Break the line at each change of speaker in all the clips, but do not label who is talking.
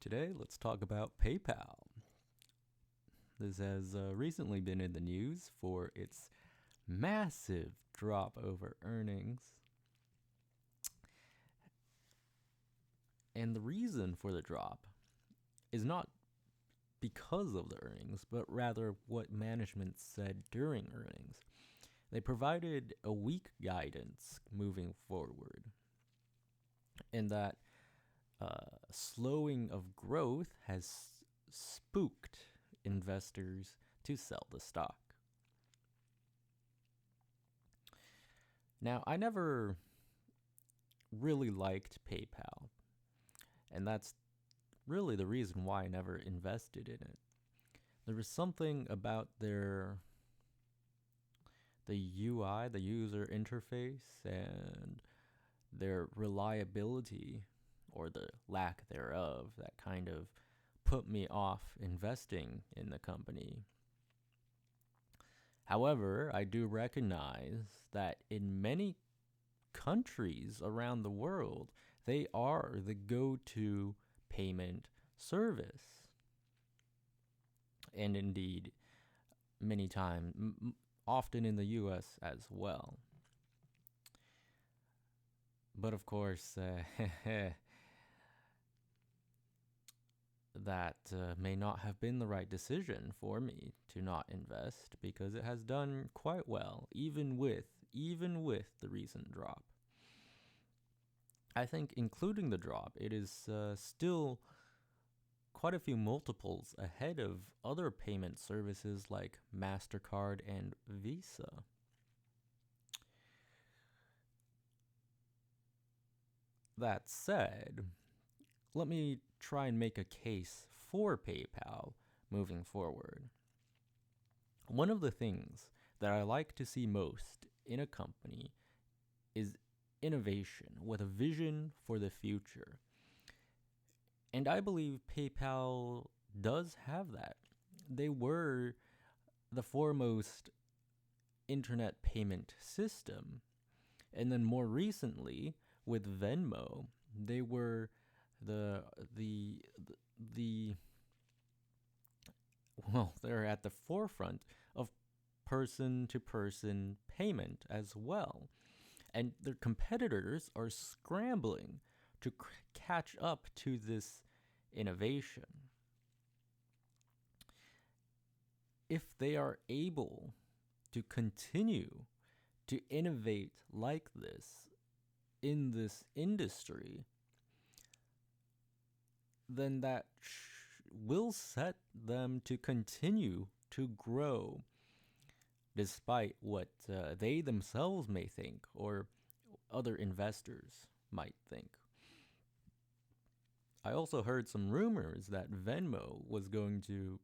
Today, let's talk about PayPal. This has recently been in the news for its massive drop over earnings. And the reason for the drop is not because of the earnings, but rather what management said during earnings. They provided a weak guidance moving forward, in that slowing of growth has spooked investors to sell the stock. Now, I never really liked PayPal, and that's really the reason why I never invested in it. There was something about the UI, the user interface, and their reliability, or the lack thereof, that kind of put me off investing in the company. However, I do recognize that in many countries around the world, they are the go-to payment service. And indeed, many times, often in the US as well. But of course, that may not have been the right decision for me to not invest, because it has done quite well, even with the recent drop. I think, including the drop, it is still quite a few multiples ahead of other payment services like MasterCard and Visa. That said, let me try and make a case for PayPal moving forward. One of the things that I like to see most in a company is innovation with a vision for the future. And I believe PayPal does have that. They were the foremost internet payment system. And then more recently, with Venmo, they were the they're at the forefront of person-to-person payment as well. And their competitors are scrambling to catch up to this innovation. If they are able to continue to innovate like this in this industry, then that will set them to continue to grow, despite what they themselves may think or other investors might think. I also heard some rumors that Venmo was going to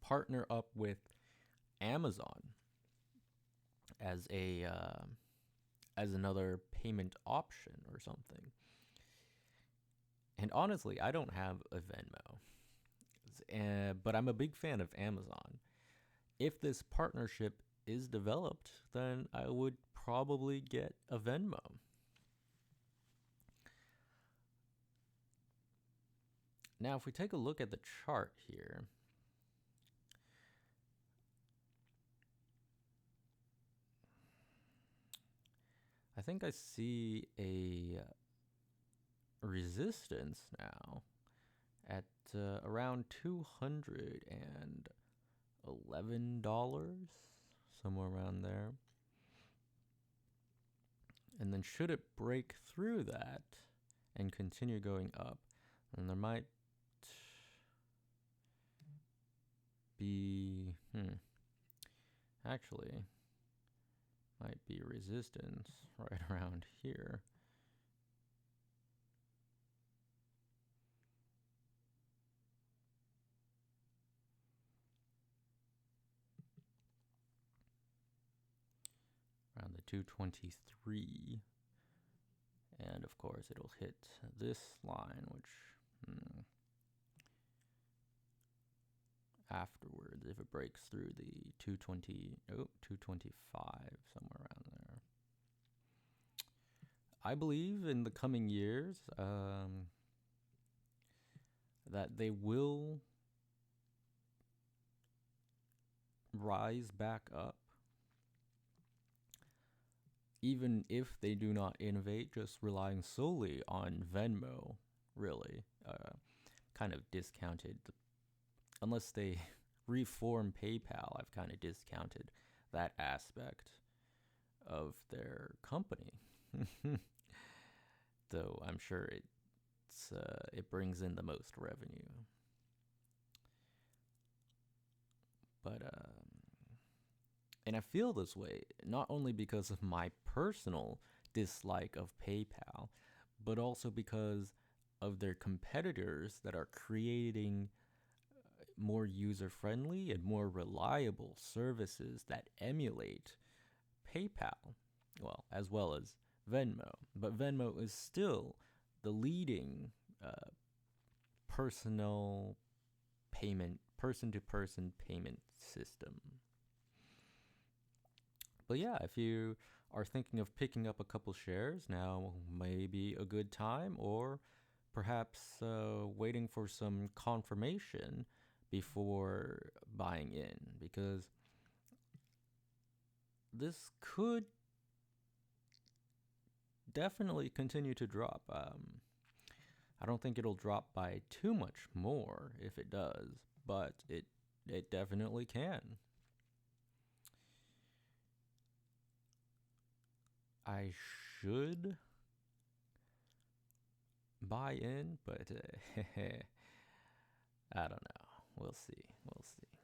partner up with Amazon as another payment option or something. And honestly, I don't have a Venmo, but I'm a big fan of Amazon. If this partnership is developed, then I would probably get a Venmo. Now, if we take a look at the chart here, I think I see a resistance now at around $211, somewhere around there. And then should it break through that and continue going up, then there might be, actually, might be resistance right around here. Around the 223. And of course, it'll hit this line, which afterwards, if it breaks through the 225, somewhere around there. I believe in the coming years, that they will rise back up even if they do not innovate, just relying solely on Venmo, really, kind of discounted. Unless they reform PayPal, I've kind of discounted that aspect of their company. Though I'm sure it brings in the most revenue. But and I feel this way not only because of my personal dislike of PayPal, but also because of their competitors that are creating more user friendly and more reliable services that emulate PayPal, as well as Venmo. But Venmo is still the leading personal payment, person to person payment system. But yeah, if you are thinking of picking up a couple shares, now may be a good time, or perhaps waiting for some confirmation before buying in, because this could definitely continue to drop. I don't think it'll drop by too much more if it does, but it definitely can. I should buy in, but I don't know. We'll see. We'll see.